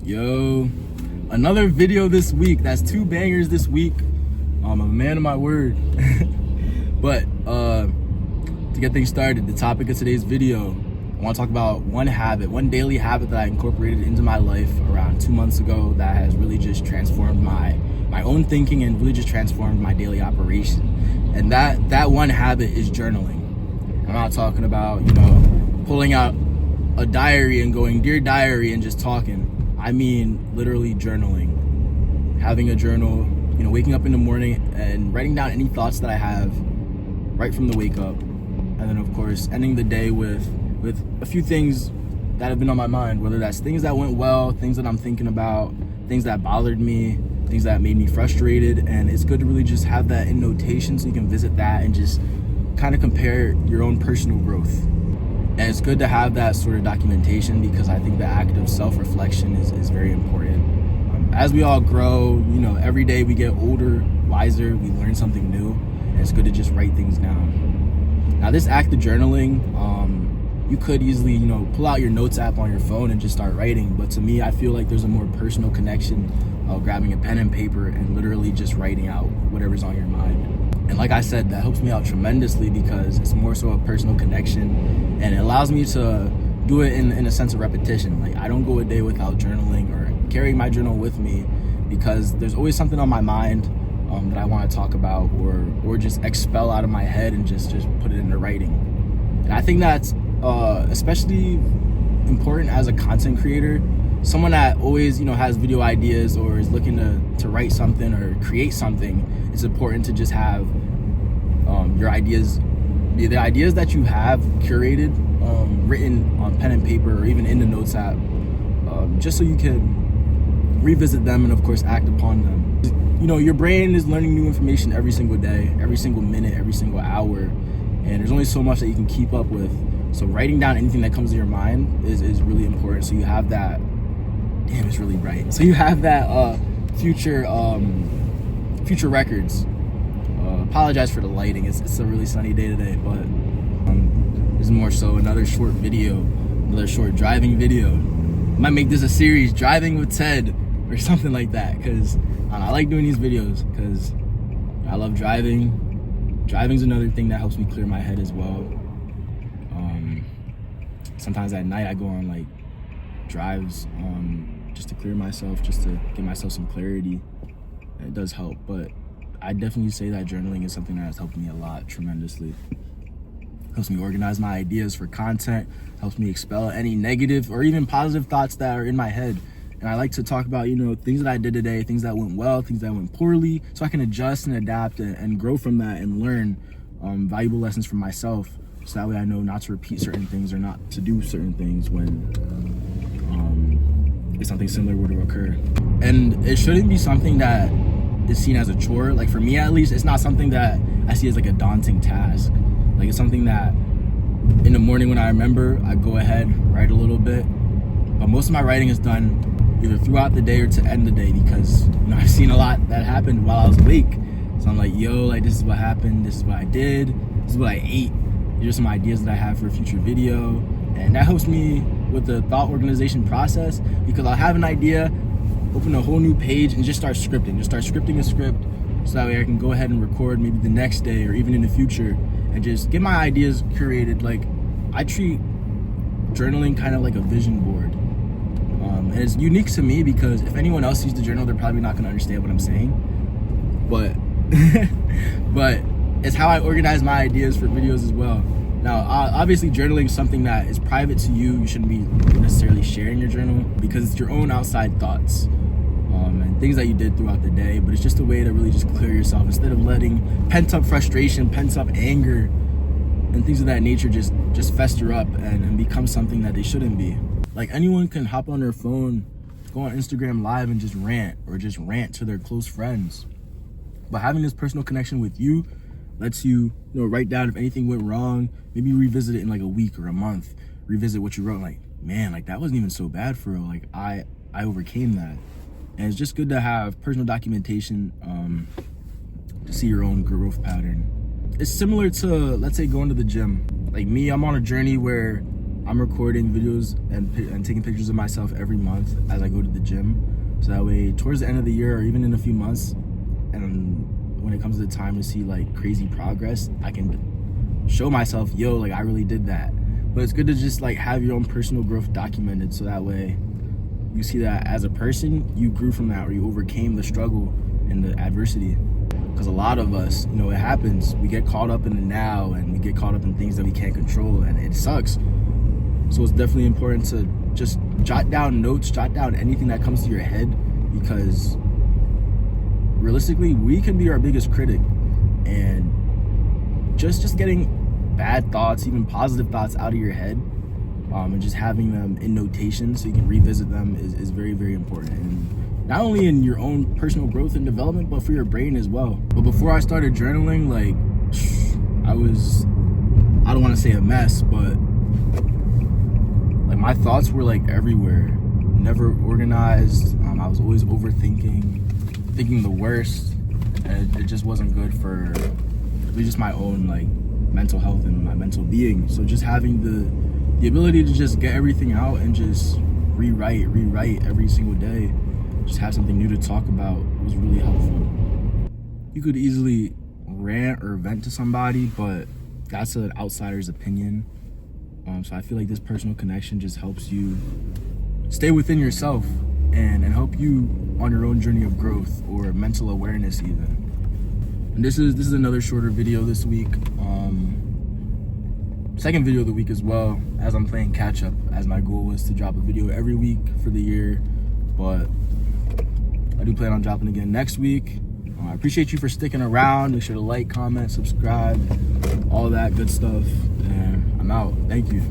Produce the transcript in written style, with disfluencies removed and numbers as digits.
Yo, another video this week. That's 2 bangers this week. I'm a man of my word. But to get things started, the topic of today's video, I want to talk about one daily habit that I incorporated into my life around 2 months ago that has really just transformed my own thinking and really just transformed my daily operation. And that one habit is journaling. I'm not talking about, pulling out a diary and going, "Dear diary," and just talking. I mean literally journaling. Having a journal, waking up in the morning and writing down any thoughts that I have right from the wake up. And then of course ending the day with a few things that have been on my mind, whether that's things that went well, things that I'm thinking about, things that bothered me, things that made me frustrated. And it's good to really just have that in notation so you can visit that and just kind of compare your own personal growth. And it's good to have that sort of documentation because I think the act of self-reflection is very important. As we all grow, every day we get older, wiser, we learn something new, and it's good to just write things down. Now, this act of journaling, you could easily, pull out your notes app on your phone and just start writing. But to me, I feel like there's a more personal connection of grabbing a pen and paper and literally just writing out whatever's on your mind. And like I said, that helps me out tremendously because it's more so a personal connection and it allows me to do it in a sense of repetition. Like I don't go a day without journaling or carrying my journal with me because there's always something on my mind that I want to talk about or just expel out of my head and just put it into writing. And I think that's especially important as a content creator, someone that always has video ideas or is looking to write something or create something. It's important to just have your ideas, the ideas that you have curated, written on pen and paper or even in the notes app, just so you can revisit them and of course act upon them. Your brain is learning new information every single day, every single minute, every single hour, and there's only so much that you can keep up with. So writing down anything that comes to your mind is really important. So you have that, damn, it's really bright. So you have that future records. Apologize for the lighting. It's a really sunny day today, but this is more so another short video, another short driving video. Might make this a series, driving with Ted or something like that, because I like doing these videos because I love driving. Driving's another thing that helps me clear my head as well. Sometimes at night I go on like drives just to clear myself, just to give myself some clarity. It does help, but I definitely say that journaling is something that has helped me a lot tremendously. Helps me organize my ideas for content, helps me expel any negative or even positive thoughts that are in my head. And I like to talk about, things that I did today, things that went well, things that went poorly, so I can adjust and adapt and grow from that and learn valuable lessons for myself. So that way I know not to repeat certain things or not to do certain things when if something similar were to occur. And it shouldn't be something that is seen as a chore. Like for me at least, it's not something that I see as like a daunting task. Like it's something that in the morning when I remember, I go ahead, write a little bit. But most of my writing is done either throughout the day or to end the day because I've seen a lot that happened while I was awake. So I'm like, this is what happened, this is what I did, this is what I ate. These are some ideas that I have for a future video. And that helps me with the thought organization process because I'll have an idea, open a whole new page and just start scripting a script so that way I can go ahead and record maybe the next day or even in the future and just get my ideas curated. Like I treat journaling kind of like a vision board. And it's unique to me because if anyone else sees the journal, they're probably not going to understand what I'm saying. But it's how I organize my ideas for videos as well. Now, obviously journaling is something that is private to you. You shouldn't be necessarily sharing your journal because it's your own outside thoughts and things that you did throughout the day. But it's just a way to really just clear yourself instead of letting pent up frustration, pent up anger, and things of that nature just fester up and become something that they shouldn't be. Like anyone can hop on their phone, go on Instagram Live and just rant to their close friends. But having this personal connection with you lets you, write down if anything went wrong, maybe revisit it in like a week or a month, revisit what you wrote, like, man, like that wasn't even so bad for real. Like I overcame that. And it's just good to have personal documentation to see your own growth pattern. It's similar to, let's say, going to the gym. Like me, I'm on a journey where I'm recording videos and taking pictures of myself every month as I go to the gym. So that way, towards the end of the year or even in a few months, and when it comes to the time to see like crazy progress, I can show myself, yo, like I really did that. But it's good to just like have your own personal growth documented, so that way you see that as a person, you grew from that, or you overcame the struggle and the adversity. Because a lot of us, you know, it happens. We get caught up in the now, and we get caught up in things that we can't control, and it sucks. So it's definitely important to just jot down notes, jot down anything that comes to your head, because realistically, we can be our biggest critic. And just getting bad thoughts, even positive thoughts, out of your head, and just having them in notation so you can revisit them is very, very important. And not only in your own personal growth and development, but for your brain as well. But before I started journaling, like, I don't want to say a mess, but like my thoughts were like everywhere, never organized. I was always overthinking, thinking the worst, and it just wasn't good for just my own like mental health and my mental being. So just having the ability to just get everything out and just rewrite every single day, just have something new to talk about, was really helpful. You could easily rant or vent to somebody, but that's an outsider's opinion. So I feel like this personal connection just helps you stay within yourself and help you on your own journey of growth or mental awareness even. And this is another shorter video this week. Second video of the week as well, as I'm playing catch up, as my goal was to drop a video every week for the year, but I do plan on dropping again next week. I appreciate you for sticking around. Make sure to like, comment, subscribe, all that good stuff. And I'm out. Thank you.